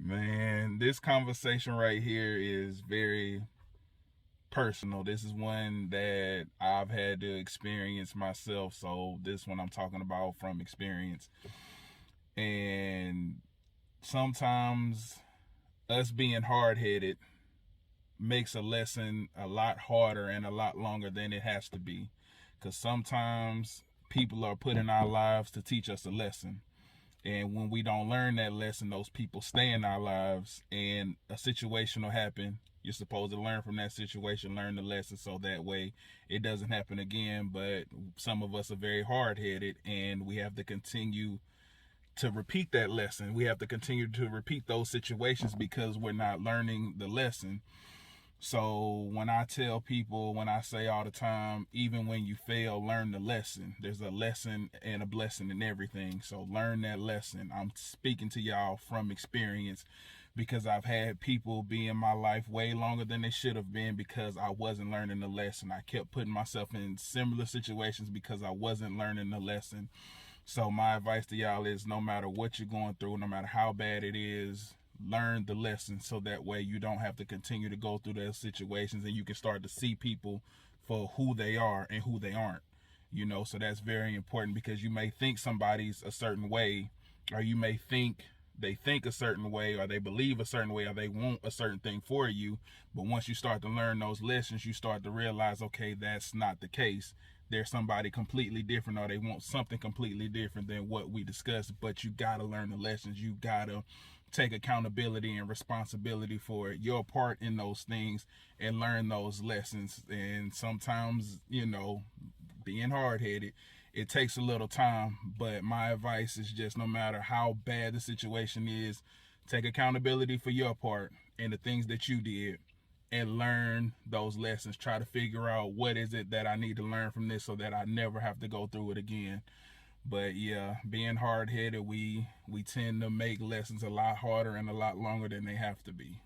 Man, this conversation right here is very personal. This is one that I've had to experience myself. So this one I'm talking about from experience. And sometimes us being hard headed makes a lesson a lot harder and a lot longer than it has to be. Because sometimes people are put in our lives to teach us a lesson. And when we don't learn that lesson, those people stay in our lives and a situation will happen. You're supposed to learn from that situation, learn the lesson so that way it doesn't happen again. But some of us are very hard headed and we have to continue to repeat that lesson. We have to continue to repeat those situations because we're not learning the lesson. So when I tell people, when I say all the time, even when you fail, learn the lesson. There's a lesson and a blessing in everything. So learn that lesson. I'm speaking to y'all from experience because I've had people be in my life way longer than they should have been because I wasn't learning the lesson. I kept putting myself in similar situations because I wasn't learning the lesson. So my advice to y'all is no matter what you're going through, no matter how bad it is, learn the lesson so that way you don't have to continue to go through those situations and you can start to see people for who they are and who they aren't. So that's very important because you may think somebody's a certain way, or you may think they think a certain way, or they believe a certain way, or they want a certain thing for you. But once you start to learn those lessons, you start to realize, okay, that's not the case. They're somebody completely different, or they want something completely different than what we discussed. But you gotta learn the lessons. You gotta take accountability and responsibility for your part in those things and learn those lessons. And sometimes, being hard headed, it takes a little time. But my advice is just no matter how bad the situation is, take accountability for your part and the things that you did and learn those lessons. Try to figure out what is it that I need to learn from this so that I never have to go through it again. But yeah, being hard headed, we tend to make lessons a lot harder and a lot longer than they have to be.